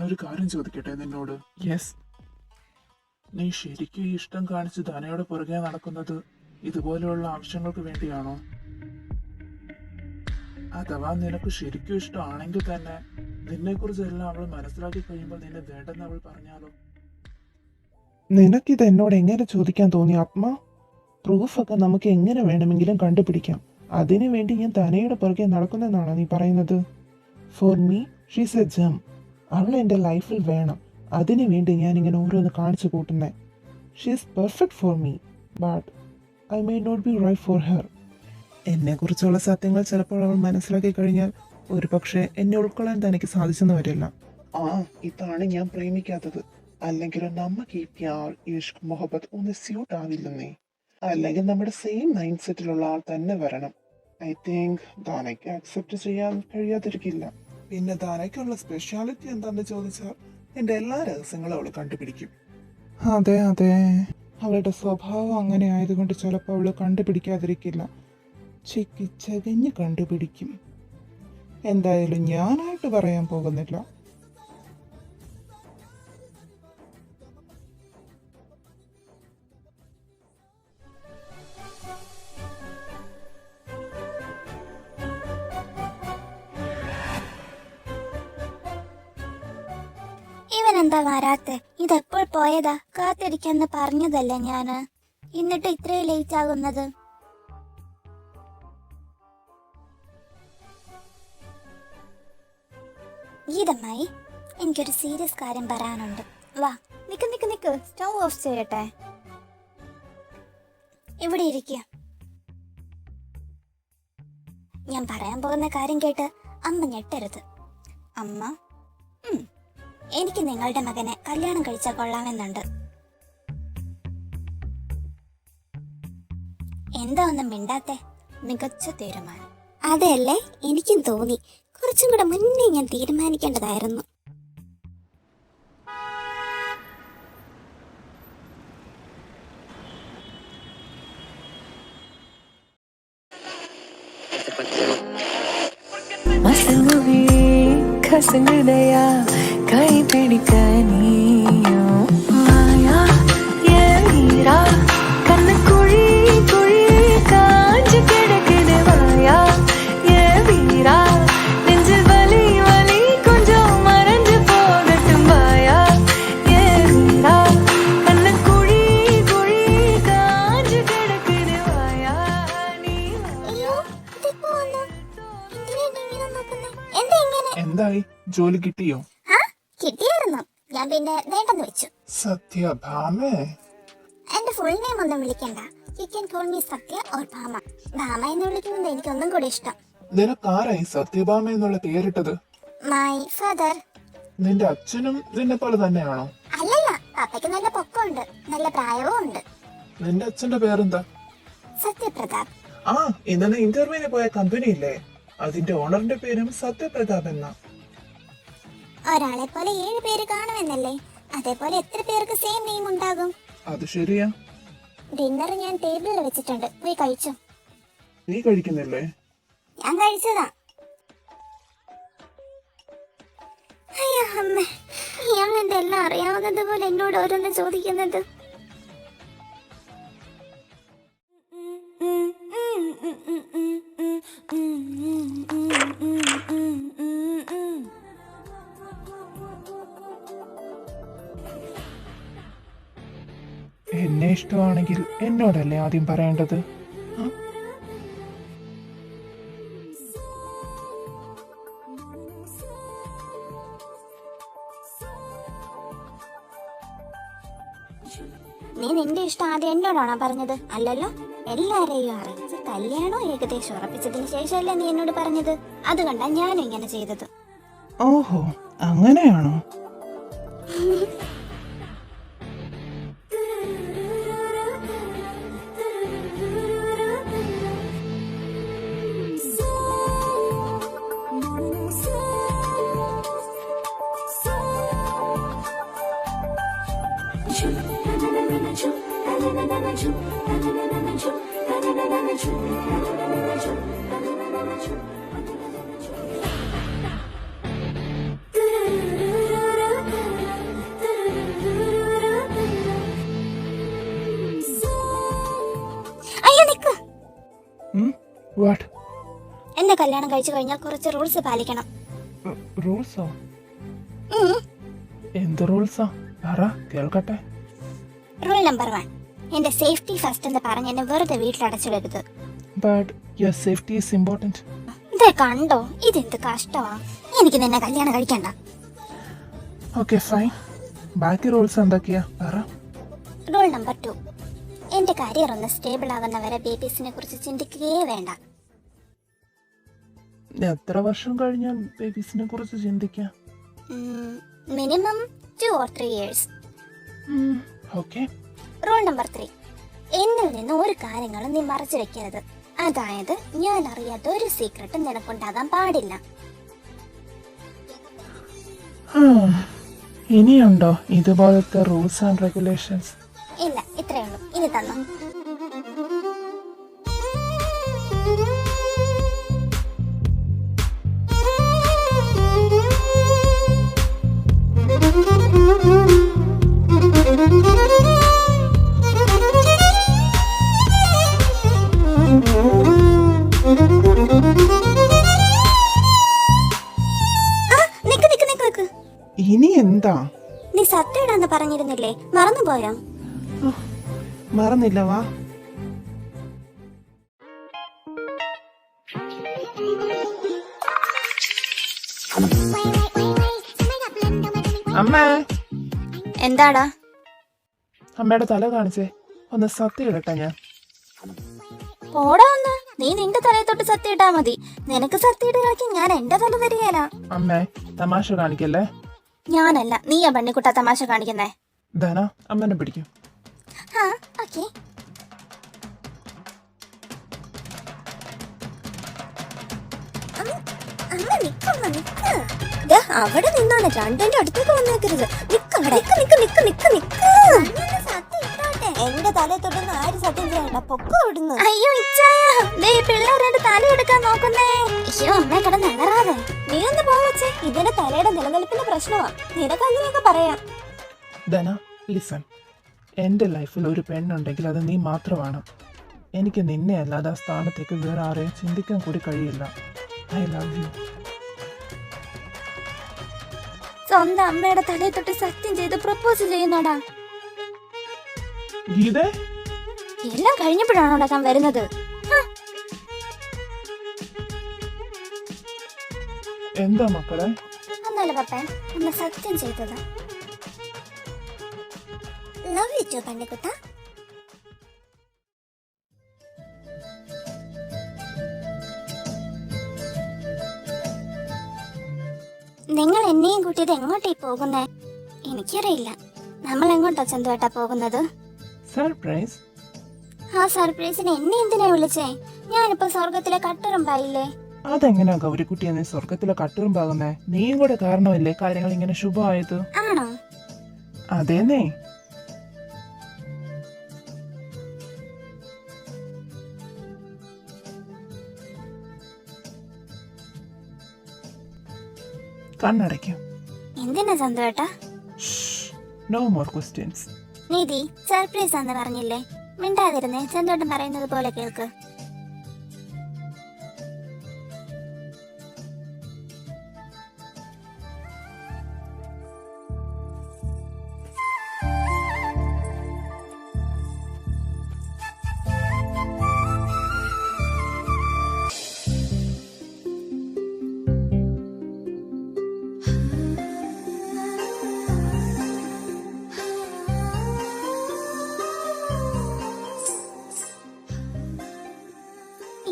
ഞാനൊരു കാര്യം ചോദിക്കട്ടെ നിന്നോട്? യെസ്. നീ ശരിക്കും ഈ ഇഷ്ടം കാണിച്ച് ധനയുടെ പുറകെ നടക്കുന്നത് ഇതുപോലെയുള്ള ആവശ്യങ്ങൾക്ക് വേണ്ടിയാണോ? അഥവാ നിനക്ക് ശരിക്കും ഇഷ്ടമാണെങ്കിൽ തന്നെ നിന്നെ കുറിച്ചെല്ലാം അവൾ മനസ്സിലാക്കി കഴിയുമ്പോൾ നിന്നെ വേണ്ടെന്ന് അവൾ പറഞ്ഞാലോ? നിനക്കിത് എന്നോട് എങ്ങനെ ചോദിക്കാൻ തോന്നി ആത്മ? പ്രൂഫൊക്കെ നമുക്ക് എങ്ങനെ വേണമെങ്കിലും കണ്ടുപിടിക്കാം. അതിനു വേണ്ടി ഞാൻ ധനയുടെ പുറകെ നടക്കുന്നെന്നാണോ നീ പറയുന്നത്? ഫോർ മീ ഷീസ് എ ജം. അവൾ എൻ്റെ ലൈഫിൽ വേണം. അതിനു വേണ്ടി ഞാൻ ഇങ്ങനെ ഓരോന്ന് കാണിച്ചു കൂട്ടുന്നേ. She is perfect for me, but I may not be right for her. എന്നെക്കുറിച്ചുള്ള സത്യങ്ങൾ ചിലപ്പോൾ അവൾ മനസ്സിലാക്കി കഴിഞ്ഞാൽ ഒരു പക്ഷേ എന്നെ ഉൾക്കൊള്ളാൻ തനിക്ക് സാധിച്ചെന്ന് വരില്ല. ഇതാണ് ഞാൻ പ്രേമിക്കാത്തത്. അല്ലെങ്കിൽ നമുക്ക് ഈ പ്യാർ ഇഷ്ക് മുഹബത്ത് ഒന്ന് സ്യൂട്ട് ആവില്ലെന്നേ. അല്ലെങ്കിൽ നമ്മുടെ സെയിം മൈൻഡ് സെറ്റിലുള്ള ആൾ തന്നെ വരണം. ഐ തിങ്ക് ദാനയ്ക്ക് അക്സെപ്റ്റ് ചെയ്യാൻ കഴിയാതിരിക്കില്ല. പിന്നെ ദാനയ്ക്കുള്ള സ്പെഷ്യാലിറ്റി എന്താണെന്ന് ചോദിച്ചാൽ എൻ്റെ എല്ലാ രഹസ്യങ്ങളും അവൾ കണ്ടുപിടിക്കും. അതെ അതെ, അവളുടെ സ്വഭാവം അങ്ങനെ ആയതുകൊണ്ട് ചിലപ്പോൾ അവൾ കണ്ടുപിടിക്കാതിരിക്കില്ല. ചകഞ്ഞ് കണ്ടുപിടിക്കും. എന്തായാലും ഞാനായിട്ട് പറയാൻ പോകുന്നില്ല. ഇവനെന്താ വരാത്തെ? ഇതെപ്പോൾ പോയതാ? കാത്തിരിക്കാന്ന് പറഞ്ഞതല്ലേ ഞാന്. എന്നിട്ട് ഇത്രയും ലേറ്റ് ആകുന്നത്? ഗീതമ്മായി, എനിക്കൊരു സീരിയസ് കാര്യം പറയാനുണ്ട്. വാ. നിക്ക് സ്റ്റൗ ഓഫ് ചെയ്യട്ടെ. ഇവിടെ ഇരിക്കുക. ഞാൻ പറയാൻ പോകുന്ന കാര്യം കേട്ട് അമ്മ ഞെട്ടരുത്. അമ്മ, എനിക്ക് നിങ്ങളുടെ മകനെ കല്യാണം കഴിച്ചാൽ കൊള്ളാമെന്നുണ്ട്. എന്താ ഒന്നും മിണ്ടാത്തെ? മികച്ച തീരുമാനം. അതെയല്ലേ എനിക്കും തോന്നി. കുറച്ചും കൂടെ മുന്നേ ഞാൻ തീരുമാനിക്കേണ്ടതായിരുന്നു. கசங்குதையா கை பிடிக்க நீயும் மாயா ஏரா கண்ணு குழி குழி காஞ்சு கிடக்குது வாயா ஏ வீரா நெஞ்சில் வலி வலி கொஞ்சம் மறைஞ்சு போகட்டும் வாயா ஏ வீரா கண்ணு குழி குழி காஞ்சு கிடக்குது வாயா நீ. എന്തായി? ജോലി കിട്ടിയോ? കിട്ടിയായിരുന്നു. ഞാൻ പിന്നെ വേണ്ടെന്ന് വെച്ചു. സത്യഭാമേ? എന്റെ ഫുൾ നെയിം ഒന്നും വിളിക്കണ്ട. You can call me Sathya or Bhama. Bhama എന്ന് വിളിക്കുന്നത് എനിക്ക് ഒന്നും കൂടി ഇഷ്ടം. നിനക്കാരായി സത്യഭാമ എന്നുള്ള പേരിട്ടത്? My father. നിന്റെ അച്ഛനും നിന്നെ പോലെ തന്നെയാണോ? അല്ലല്ല, പപ്പയ്ക്ക് നല്ല പൊക്കമുണ്ട്, നല്ല പ്രായവും ഉണ്ട്. നിന്റെ അച്ഛന്റെ പേരെന്താ? സത്യപ്രതാപ്. ഇന്നലെ ഇന്റർവ്യൂവിന് പോയ കമ്പനി ഇല്ലേ, അതിന്റെ ഓണറിന്റെ പേരും സത്യപ്രതാപ് എന്നാ. ഒരാളെ പോലെ 7 പേര് കാണുമെന്നല്ലേ? അതേപോലെ എത്ര പേർക്ക് സെയിം നെയിം ഉണ്ടാകും? അത് ശരിയാ. ഡിന്നർ ഞാൻ ടേബിളിൽ വെച്ചിട്ടുണ്ട്, പോയി കഴിച്ചോ. നീ കഴിക്കുന്നില്ലേ? ഞാൻ കഴിച്ചതാ. അയ്യോ അമ്മ, ഇയാൾ എന്തെല്ലാം അറിയാവുന്നത് പോലെ എന്നോട് ഓരോന്ന് ചോദിക്കുന്നത്. എന്നെ ഇഷ്ടമാണെങ്കിൽ എന്നോടല്ലേ ആദ്യം പറയേണ്ടത്? നീ നിന്റെ ഇഷ്ടം ആദ്യം എന്നോടാണോ പറഞ്ഞത്? അല്ലല്ലോ, എല്ലാരെയും അറിയിച്ച് കല്യാണം ഏകദേശം ഉറപ്പിച്ചതിന് ശേഷമല്ലേ നീ എന്നോട് പറഞ്ഞത്. അതുകൊണ്ടാ ഞാനും ഇങ്ങനെ ചെയ്തത്. ഓഹോ, അങ്ങനെയാണോ? വാട്ട്? എന്നെ കല്യാണം കഴിച്ചു കഴിഞ്ഞാൽ കുറച്ച് റൂൾസ് പാലിക്കണം. റൂൾസോ? ഉം. എന്ത് റൂൾസാ? പറ കേൾക്കട്ടെ. റൂൾ നമ്പർ 1, എന്റെ സേഫ്റ്റി ഫസ്റ്റ് എന്ന് പറഞ്ഞ് എന്നെ വെറുതെ വീട്ടിലടച്ചിടരുത്. But your safety is important. ഇതേ കണ്ടോ, ഇതെന്ത് കഷ്ടമാ. എനിക്ക് നിന്നെ കല്യാണം കഴിക്കണ്ട. Okay fine. ബാക്കി റൂൾസ് എന്തൊക്കെയാ പറ. റൂൾ നമ്പർ 2, എന്റെ കരിയർ ഒന്ന് സ്റ്റേബിൾ ആകുന്നവരെ ബേബീസിനെ കുറിച്ച് ചിന്തിക്കുകയേ വേണ്ട. എത്ര വർഷം കഴിഞ്ഞാൽ ബേബീസിനെ കുറിച്ച് ചിന്തിക്കാം? Minimum 2 or 3 years. Okay. Rule number 3, എന്നിൽ നിന്ന് ഒരു കാര്യങ്ങളും നീ മറച്ചു വെക്കരുത്. അതായത് ഞാൻ അറിയാത്ത ഒരു സീക്രട്ടും നിനക്കുണ്ടാകാൻ പാടില്ല. ഇനിയുണ്ടോ ഇതുപോലത്തെ റൂൾസ് ആൻഡ് റെഗുലേഷൻസ്? ഇല്ല, ഇത്രയേ ഉള്ളൂ. ഇനി തന്നു. ഇനി എന്താ? നീ സത്യടാന്ന് പറഞ്ഞിരുന്നില്ലേ, മറന്നുപോയോ? മറന്നില്ല, വാ. അമ്മേ. എന്താടാ? അമ്മയുടെ തല കാണിച്ചേ, ഒന്ന് സത്യം ഇടട്ടെ ഞാൻ. പോടാ ഒന്ന്. നീ നിന്റെ തലയെ തൊട്ട് സത്യം ഇട്ടാ മതി. നിനക്ക് സത്യം ഇടാക്കി ഞാൻ എന്റെ തല തരികയില്ല. അമ്മേ തമാശ കാണിക്കല്ലേ. ഞാനല്ല, നീയാ പണ്ണിക്കുട്ട തമാശ കാണിക്കുന്നേ. ധന അമ്മനെ പിടിക്കും. ഓക്കേ. അവിടെ നിന്നാണ് രണ്ടിന്റെ അടുത്തേക്ക് വന്നേക്കരുത്. എന്റെ തലയെ തൊട്ടുന്ന ആര് സത്യം ചെയ്യണ്ട. പൊക്കോ ഇടുന്നു. അയ്യോ പിള്ളേരുടെ തല എടുക്കാൻ നോക്കുന്നേ. അയ്യോ അമ്മ കിടന്ന് അലറാതെ. നീ ഒന്ന് പോവച്ചേ. ഇതിന്റെ തലയുടെ നിലനിൽപ്പിന്റെ പ്രശ്നമാ. നിനക്ക് അങ്ങനെയൊക്കെ പറയാം. ധന ലിസൺ, എൻ്റെ ലൈഫിൽ ഒരു പെണ്ണുണ്ടെങ്കിൽ അത് നീ മാത്രമാണ്. എനിക്ക് നിന്നെ അല്ലാതെ ആ സ്ഥാനത്തേക്ക് വേറെ ആരെയും ചിന്തിക്കാൻ കൂടി കഴിയില്ല. I love you. സ്വന്തം അമ്മയുടെ തലയെ തൊട്ട് സത്യം ചെയ്ത് പ്രപ്പോസ് ചെയ്യുന്നോടാ. ഗീതേ, എല്ലാം കഴിഞ്ഞപ്പോഴാണോ താൻ വരുന്നത്? എന്താ മക്കളെ? ഒന്നല്ല പപ്പേ, അമ്മ സത്യം ചെയ്തത്. ലവ് യു ടു പണ്ണിക്കുട്ട. നിങ്ങൾ എന്നെയും കൂട്ടിയത് എങ്ങോട്ടേ പോകുന്നേ? എനിക്കറിയില്ല. നമ്മൾ എങ്ങോട്ടാ ചന്തുവേട്ടാ പോകുന്നത്? സർപ്രൈസ്. ആ സർപ്രൈസിന് എന്നെ എന്തിനാ വിളിച്ചേ? ഞാനിപ്പോ സ്വർഗത്തിലെ കട്ടുറുമ്പായില്ലേ? അതെങ്ങനെയാ ഗൗരിക്കുട്ടിയെ നീ സ്വർഗത്തിലെ കട്ടുറുമ്പാകുന്നേ? നീയും കൂടെ കാരണമല്ലേ കാര്യങ്ങൾ ഇങ്ങനെ ശുഭമായത്? ആണോ? അതേന്നേ. കണ്ണടയ്ക്കും. എന്തിനാ ചന്തുവേട്ടാ? No more questions. നിധി സർപ്രൈസ് ആന്ന് പറഞ്ഞില്ലേ? മിണ്ടാതിരുന്നേ. ചന്തുവേട്ടൻ പറയുന്നത് പോലെ കേൾക്ക്.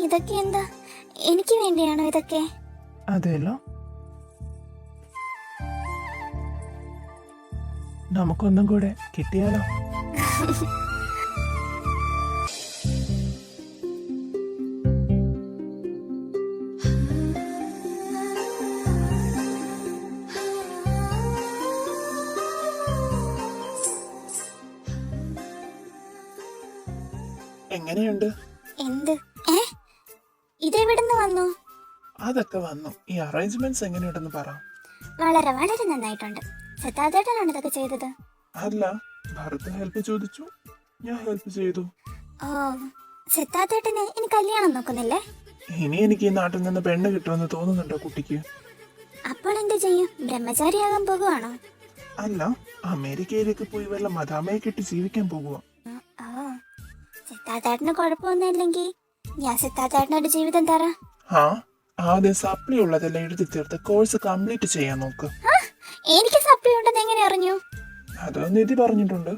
ഇതൊക്കെ എന്താ? എനിക്ക് വേണ്ടിയാണോ ഇതൊക്കെ? അതെല്ലോ. നമുക്കൊന്നും കൂടെ കിട്ടിയാലോ? എങ്ങനെയുണ്ട്? എന്ത്? ഇതെവിടുന്ന് വന്നു? അതൊക്കെ വന്നു. ഈ അറേഞ്ച്മെന്റ്സ് എങ്ങനെയുണ്ടെന്ന് പറ. വളരെ വളരെ നന്നായിട്ടുണ്ട്. സിദ്ധാർത്ഥേട്ടനാണ് ഇതൊക്കെ ചെയ്തത്? അല്ല, ഭരത് ഹെൽപ്പ് ചോദിച്ചു, ഞാൻ ഹെൽപ്പ് ചെയ്തു. ഓ, സിദ്ധാർത്ഥേട്ടന് ഇനി കല്യാണം നോക്കുന്നില്ലേ? ഇനി എനിക്ക് ഈ നാട്ടിൽ നിന്ന് പെണ്ണ് കിട്ടുമെന്ന് തോന്നുന്നുണ്ടോ കുട്ടിക്ക്? അപ്പോൾ എന്ത് ചെയ്യും? ബ്രഹ്മചാരിയാകാൻ പോകുവാണോ? അല്ല, അമേരിക്കയിലേക്ക് പോയി വല്ല മദാമയെ കെട്ടി ജീവിക്കാൻ പോകുക. ഓ, സിദ്ധാർത്ഥേട്ടന് കുഴപ്പമൊന്നുമില്ലെങ്കിൽ ഞാൻ സിദ്ധാർത്ഥേട്ടനൊരു ജീവിതം തരാം. ആ, ആദ്യം സപ്ലി ഉള്ളതെല്ലാം എഴുതി തീർത്ത് കോഴ്സ് കംപ്ലീറ്റ് ചെയ്യാൻ നോക്ക്. എനിക്ക് സപ്ലി ഉണ്ടെന്ന് എങ്ങനെ അറിഞ്ഞു? അത് നിധി പറഞ്ഞിട്ടുണ്ട്.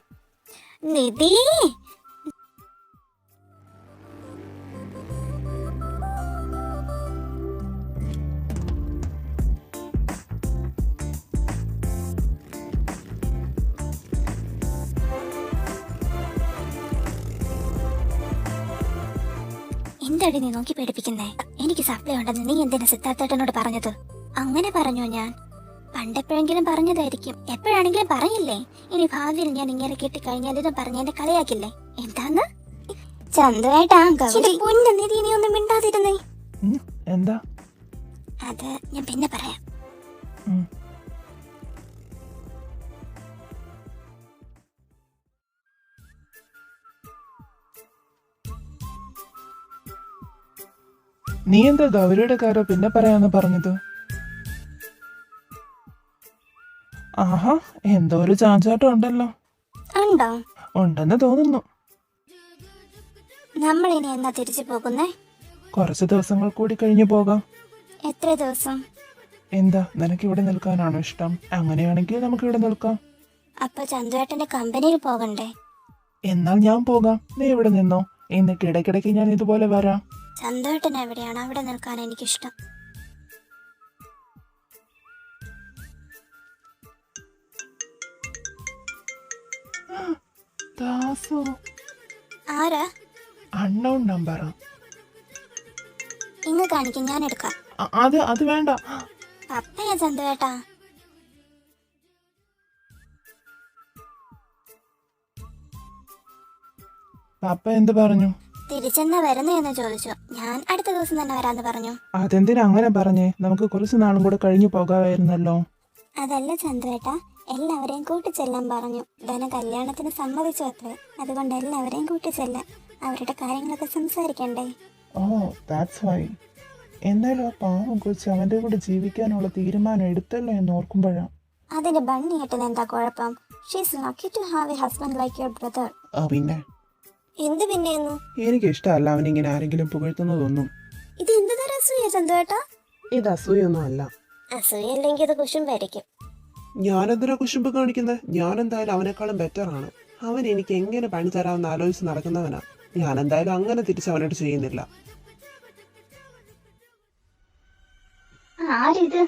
നിധി? എന്താടി നീ നോക്കി പേടിപ്പിക്കുന്നേ? എനിക്ക് സപ്ലൈ ഉണ്ടെന്ന് നീ എന്തിനാ സിദ്ധാർത്ഥേട്ടനോട് പറഞ്ഞത്? അങ്ങനെ പറഞ്ഞോ ഞാൻ? പണ്ടെപ്പോഴെങ്കിലും പറഞ്ഞതായിരിക്കും, എപ്പോഴാണെങ്കിലും പറയില്ലേ. ഇനി ഭാവിയിൽ ഞാൻ ഇങ്ങനെ കെട്ടിക്കഴിഞ്ഞാൽ ഇതും പറഞ്ഞ് എന്നെ കളിയാക്കില്ലേ? എന്താന്ന്? ചന്തുവേട്ടാ, പൊന്നുനിധി നീ ഒന്നും മിണ്ടാതിരുന്നേ. എന്താ? അത് ഞാൻ പിന്നെ പറയാം. നീ എന്താ ഗൗരിയുടെ കാര്യം പിന്നെ പറയാന്ന് പറഞ്ഞത്? ആഹാ, എന്തോ ഒരു ചാഞ്ചാട്ടം ഉണ്ടല്ലോ. ഉണ്ടോ? ഉണ്ടെന്ന് തോന്നുന്നു. നമ്മൾ ഇനി എന്നാ തിരിച്ചു പോകുന്നേ? കുറച്ച് ദിവസങ്ങൾ കൂടി കഴിഞ്ഞു പോകാം. എത്ര ദിവസം? എന്താ, നിനക്ക് ഇവിടെ നിൽക്കാനാണോ ഇഷ്ടം? അങ്ങനെയാണെങ്കിൽ നമുക്ക് ഇവിടെ നിൽക്കാം. അപ്പൊ ചന്തുവേട്ടന്റെ കമ്പനിയിൽ പോകണ്ടേ? എന്നാൽ ഞാൻ പോകാം, നീ ഇവിടെ നിന്നോ. എന്നിട്ട് ഇടയ്ക്കിടയ്ക്ക് ഞാൻ ഇതുപോലെ വരാം. ചന്തുവേട്ടൻ എവിടെയാണ്? അവിടെ നിൽക്കാൻ എനിക്കിഷ്ടം. ദാസു. ആരാ? Unknown number. ഇങ്ങ് കാണിക്കും, ഞാൻ എടുക്കാം. അത് വേണ്ട. പപ്പയാ ചന്തുവേട്ടാ. പപ്പ എന്ത് പറഞ്ഞു? തിരിച്ചെന്നാ വരുന്നതെന്ന് ചോദിച്ചു. ഞാൻ അടുത്ത ദിവസം തന്നെ വരാന്ന് പറഞ്ഞു. അതെന്തിനാ അങ്ങനെ പറഞ്ഞേ? നമുക്ക് കുറച്ച് നാളും കൂടെ കഴിഞ്ഞു പോകാമായിരുന്നല്ലോ. അതല്ല ചന്തുവേട്ടാ, എല്ലാവരെയും കൂട്ടിച്ചെല്ലാൻ പറഞ്ഞു. ധന കല്യാണത്തിന് സമ്മതിച്ചു അത്രേ. അതുകൊണ്ട് എല്ലാവരെയും കൂട്ടിച്ചെല്ലാൻ, അവരുടെ കാര്യങ്ങളൊക്കെ സംസാരിക്കണ്ടേ. ഓ, ദാറ്റ്സ് വൈ. എന്നാലും ആ പാവം കൊച്ച് അവന്റെ കൂടെ ജീവിക്കാനുള്ള തീരുമാനം എടുത്തല്ലോ എന്ന് ഓർക്കുമ്പോഴാ. അതിന് ബണ്ണിയേട്ടന് എന്താ കുഴപ്പം? She's lucky to have a husband like your brother. പിന്നെ എന്ത് പിന്നെയെന്നു? എനിക്ക് ഇഷ്ടമല്ല അവനിങ്ങനെ ആരെങ്കിലും പുകഴ്ത്തുന്നതൊന്നും. ഇത് എന്ത് തരം അസൂയ ചന്തുവേട്ടാ? ഇത് അസൂയൊന്നും അല്ല. അസൂയല്ലെങ്കിൽ ഇത് കുശുമ്പായിരിക്കും. ഞാനെന്തിനാ കുശുമ്പ് കാണിക്കുന്നത്? ഞാൻ എന്തായാലും അവനേക്കാളും ബെറ്റർ ആണ്. അവൻ എനിക്ക് എങ്ങനെ പണി തരാമെന്ന് ആലോചിച്ച് നടക്കുന്നവനാ. ഞാൻ എന്തായാലും അങ്ങനെ തിരിച്ച് അവനോട് ചെയ്യുന്നില്ല. ആരിത്?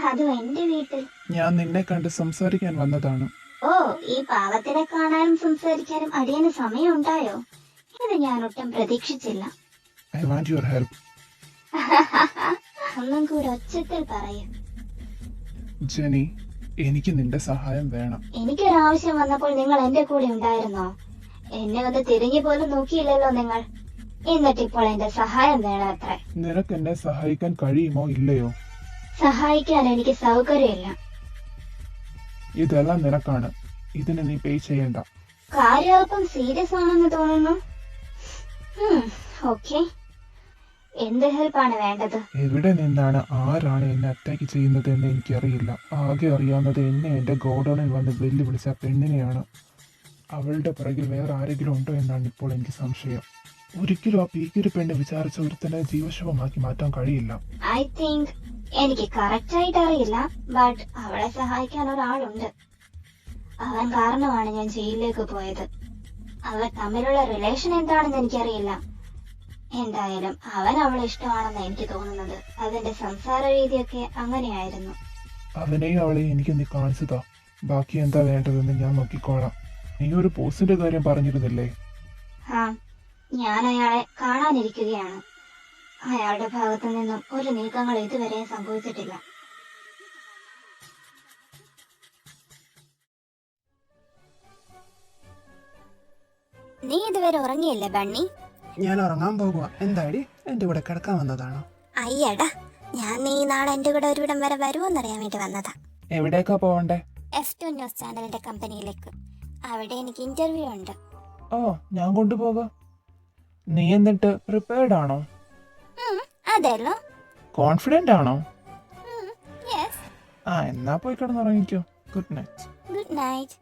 അതും എന്റെ വീട്ടിൽ. ഞാൻ നിന്നെ കണ്ട് സംസാരിക്കാൻ വന്നതാണ്. ഓ, ഈ പാവത്തിനെ കാണാനും സംസാരിക്കാനും അടിയന് സമയമുണ്ടായോ? ഇത് ഞാൻ ഒട്ടും പ്രതീക്ഷിച്ചില്ല. I want your help. ഒന്നും കൂടെ ഒച്ചത്തിൽ പറയും. ജെനി, എനിക്ക് നിന്റെ സഹായം വേണം. എനിക്കൊരാവശ്യം വന്നപ്പോൾ നിങ്ങൾ എന്റെ കൂടെ ഉണ്ടായിരുന്നോ? എന്നെ ഒന്ന് തിരിഞ്ഞു പോലും നോക്കിയില്ലല്ലോ നിങ്ങൾ. എന്നിട്ടിപ്പോൾ എന്റെ സഹായം വേണം അത്രേ. നിനക്ക് എന്നെ സഹായിക്കാൻ കഴിയുമോ ഇല്ലയോ? സഹായിക്കാൻ എനിക്ക് സൗകര്യമില്ല. ഇതെല്ലാം നിനക്കാണ്. ഇതിന് നീ പേ ചെയ്യണ്ട. കാര്യം അല്പം സീരിയസ് ആണെന്ന് തോന്നുന്നു. ഓക്കെ, എന്ത് ഹെൽപ്പാണ് വേണ്ടത്? എവിടെ നിന്നാണ് ആരാണ് എന്നെ അറ്റാക്ക് ചെയ്യുന്നത് എന്ന് എനിക്കറിയില്ല. ആകെ അറിയാവുന്നത് എന്നെ എന്റെ ഗോഡൌണിൽ വന്ന് വെല്ലുവിളിച്ച പെണ്ണിനെയാണ്. അവളുടെ പിറകിൽ വേറെ ആരെങ്കിലും ഉണ്ടോ എന്നാണ് ഇപ്പോൾ എനിക്ക് സംശയം. ഒരിക്കലും ആ പീക്കൊരു പെണ്ണ് വിചാരിച്ച ഒരുത്തനെ ജീവശവമാക്കി മാറ്റാൻ കഴിയില്ല. ഐ തിങ്ക് എനിക്ക് കറക്റ്റ് ആയിട്ട് അറിയില്ല, ബട്ട് അവളെ സഹായിക്കാൻ ഒരാളുണ്ട്. അവൻ കാരണമാണ് ഞാൻ ജയിലിലേക്ക് പോയത്. അവർ തമ്മിലുള്ള റിലേഷൻ എന്താണെന്ന് എനിക്കറിയില്ല. എന്തായാലും അവൻ അവളെ ഇഷ്ടമാണെന്ന് എനിക്ക് തോന്നുന്നത്. അതിന്റെ സംസാര രീതിയൊക്കെ അങ്ങനെയായിരുന്നു. അവനെയും അവളെയും എനിക്ക് നീ കാണിച്ചതാ. ബാക്കി എന്താ വേണ്ടതെന്ന് ഞാൻ നോക്കിക്കോളാം. നീ ഒരു പോസ്റ്റിന്റെ കാര്യം പറഞ്ഞിരുന്നില്ലേ? ആ, ഞാൻ അയാളെ കാണാനിരിക്കുകയാണ്. അയാളുടെ ഭാഗത്തു നിന്നും ഒരു നീക്കങ്ങൾ ഇതുവരെ സംഭവിച്ചിട്ടില്ല. നീ ഇതുവരെ ഉറങ്ങിയില്ലേ ബണ്ണി? ഞാൻ ഉറങ്ങാൻ പോകുക. എന്താടി, എന്റെ കൂടെ കിടക്കാൻ വന്നതാണോ? അയ്യടാ, ഞാൻ നീ നാളെ എന്റെ കൂടെ ഒരുവിടം വരെ വരുമോന്നറിയാൻ വേണ്ടി വന്നതാ. എവിടേക്കാ പോവണ്ടേ? F2 ന്യൂസ് ചാനലിന്റെ കമ്പനിയിലേക്ക്. അവിടെ എനിക്ക് ഇന്റർവ്യൂ ഉണ്ട്. ഓ, ഞാൻ കൊണ്ടുപോകാം. നീ എന്നിട്ട് പ്രിപ്പയർഡ് ആണോ? അതെല്ലോ. കോൺഫിഡന്റ് ആണോ? യെസ്. ആ, എന്നാ പോയി കിടന്നുറങ്ങിക്കോ. Good night. Good night.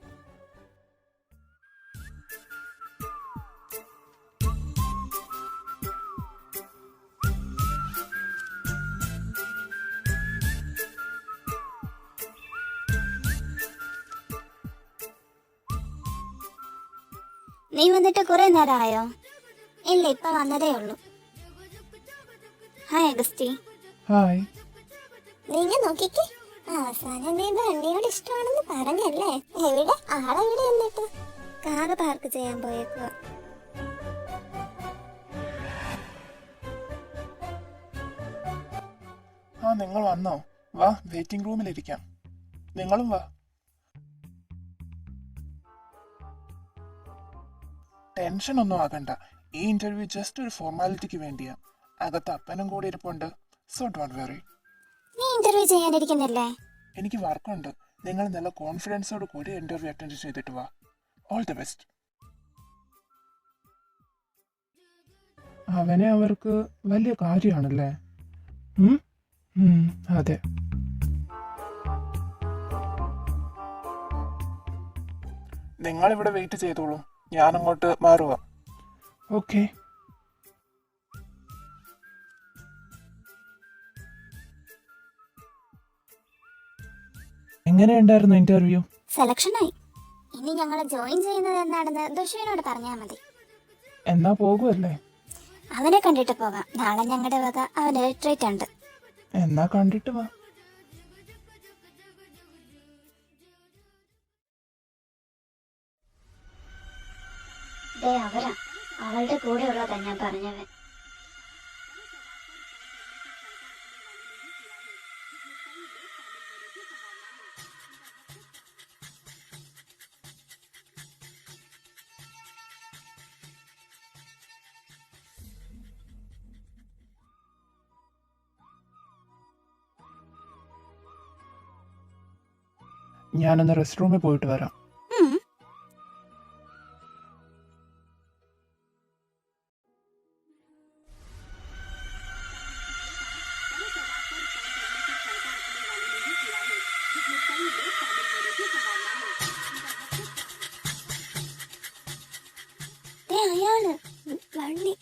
നീ വന്നിട്ട് കുറെ നേരമായോ? ഇല്ല, ഇപ്പൊ വന്നതേ ഉള്ളൂ. ഹായ് അഗസ്റ്റി. ഹായ്. നീങ്ങ നോക്കിക്കേ, അവസാനം നീ വണ്ടിയോട് ഇഷ്ടമാണെന്ന് പറഞ്ഞല്ലേ? എവിടെ ആളെവിടെ? എന്നിട്ട് കാറ് പാർക്ക് ചെയ്യാൻ പോയേക്കുക. ആ, നിങ്ങൾ വന്നോ? വാ, വെയിറ്റിംഗ് റൂമിലിരിക്കാം. നിങ്ങളും വാ. ടെൻഷൻ ഒന്നും ആകണ്ട. ഈ ഇന്റർവ്യൂ ജസ്റ്റ് ഒരു ഫോർമാലിറ്റിക്ക് വേണ്ടിയാ. അകത്ത് അപ്പനും കൂടി ഇരിപ്പുണ്ട്. So don't worry. നീ ഇന്റർവ്യൂ ചെയ്യാനിരിക്കുന്നില്ലേ? എനിക്ക് വർക്കുണ്ട്. നിങ്ങൾ നല്ല കോൺഫിഡൻസോട് കൂടി ഇന്റർവ്യൂ അറ്റൻഡ് ചെയ്തിട്ട് വാ. All the best. അവനെ അവർക്ക് വലിയ കാര്യമാണല്ലേ? അതെ. നിങ്ങൾ ഇവിടെ വെയിറ്റ് ചെയ്തോളൂ, ഞാൻ അങ്ങോട്ട് മാറുക. ഓക്കെ. എങ്ങനെയുണ്ടായിരുന്നു ഇന്റർവ്യൂ? സെലക്ഷനായി. ഇനി ഞങ്ങളെ ജോയിൻ ചെയ്യുന്നത് എന്താണെന്ന് ദുഷ്യനോട് പറഞ്ഞാൽ മതി. എന്നാ പോകുമല്ലേ? അവനെ കണ്ടിട്ട് പോകാം. നാളെ ഞങ്ങളുടെ വക അവന് ട്രീറ്റ് ഉണ്ട്. എന്നാ കണ്ടിട്ട് വാ. അവരാ അവളുടെ കൂടെ ഉള്ളതാ ഞാൻ പറഞ്ഞവൻ. ഞാനൊന്ന് റെസ്റ്റ് റൂമിൽ പോയിട്ട് വരാം. അയാള് വണ്ടി.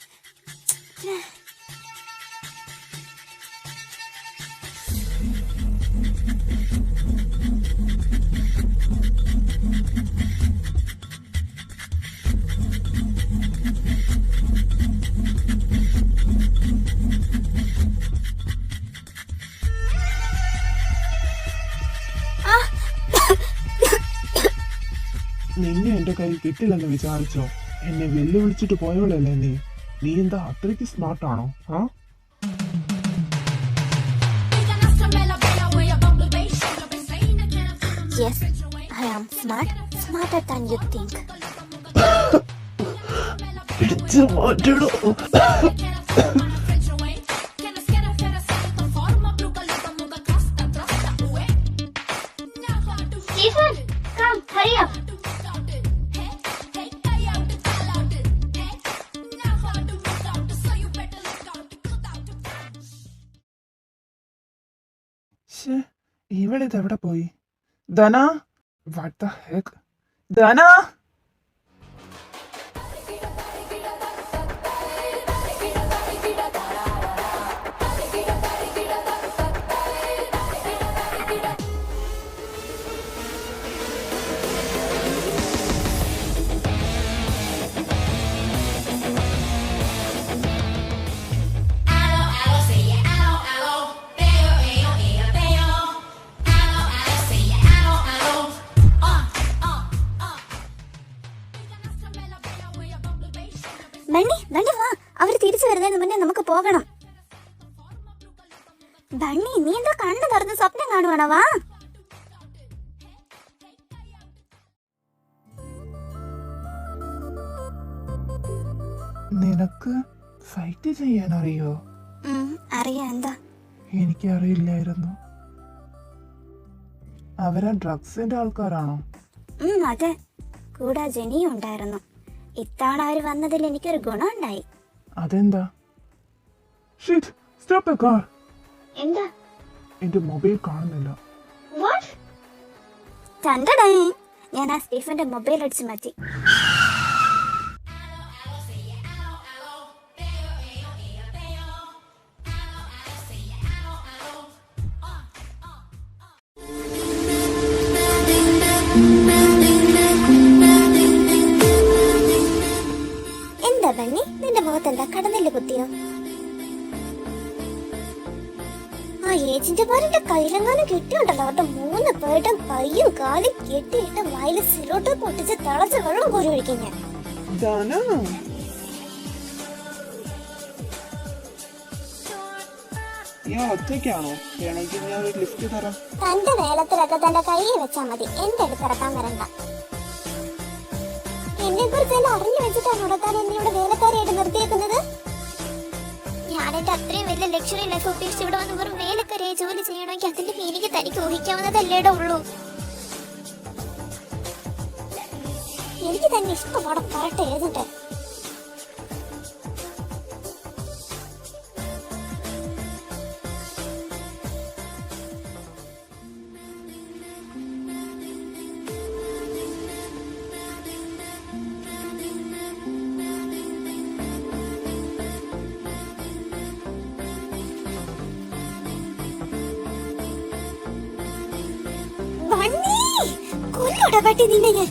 നിന്നെ എന്റെ കയ്യിൽ കിട്ടില്ലെന്ന് വിചാരിച്ചോ? എന്നെ വെല്ലുവിളിച്ചിട്ട് പോയവളല്ലേ നീ? നീ എന്താ അത്രയ്ക്ക് സ്മാർട്ടാണോ? Yes, I am smart, smarter than you think. ഇടിച്ചു മാറ്റടോ. Stephen, come, hurry up. ഇവളിതെവിടെ പോയി? ധന, what the heck? ധന, ബണ്ണി വാ, അവര് തിരിച്ചു വരുന്നതിന് മുന്നേ നമുക്ക് പോകണം. ബണ്ണി, നീ എന്താ കണ്ണു തുറന്ന് സ്വപ്നം കാണുവാണോ? വാ. നിനക്ക് ഫൈറ്റ് ചെയ്യാൻ അറിയോ? അറിയാം. എന്താ? എനിക്കറിയില്ലായിരുന്നു. അവരാ ഡ്രഗ്സിന്റെ ആൾക്കാരാണോ? അതെ, കൂടാ ജെനിയും ഉണ്ടായിരുന്നു. ഇത്തവണ അവര് വന്നതിൽ എനിക്കൊരു ഗുണമുണ്ടായി. അതെന്താ? Shit, stop the car. എന്താ എന്റെ മൊബൈൽ കാണുന്നില്ല. കണ്ടടേ, ഞാൻ ആ സ്റ്റീഫന്റെ മൊബൈൽ അടിച്ചു മാറ്റി. എന്താ ബണ്ണി, നിന്റെ മുഖത്ത് എന്താ കടന്നല് കുത്തിയോ? ആ ഏജിന്റെ പേരുടെ കയ്യിലെങ്ങാനും കിട്ടിയുണ്ടല്ലോ. അവരുടെ 3 പേരുടെയും കയ്യും കാലും കെട്ടിയിട്ട് വായില് സിറോട്ട് പൊട്ടിച്ച് തിളച്ച വെള്ളം കോരി ഒഴിക്കും ഞാൻ. ധന, ഞാൻ ഒറ്റയ്ക്കാണോ? വേണമെങ്കിൽ ഞാൻ ഒരു ലിഫ്റ്റ് തരാം. തന്റെ വേലത്തിലൊക്കെ തന്റെ കയ്യിൽ വെച്ചാ മതി, എന്റെ അടുത്ത് ഇറക്കാൻ വരണ്ട. എന്നെ കുറിച്ച് എല്ലാം അറിഞ്ഞു വെച്ചിട്ടാണോ താൻ എന്നെ ഇവിടെ വേലക്കാരിയായിട്ട് നിർത്തിയേക്കുന്നത്? ഞാൻ എന്റെ അത്രയും വലിയ ലക്ഷറി ലൈഫ് ഉപേക്ഷിച്ച് ഇവിടെ വന്ന് വെറും വേലക്കാരിയായി ജോലി ചെയ്യണമെങ്കിൽ അതിന്റെ എനിക്ക് തനിക്ക് ഊഹിക്കാവുന്നതല്ലേടെ ഉള്ളൂ. എനിക്ക് തന്നെ ഇഷ്ടപാടെ പറട്ടെ എഴുതട്ടെ. കൊല്ലോടാ പട്ടി നിന്നെ ഞാൻ.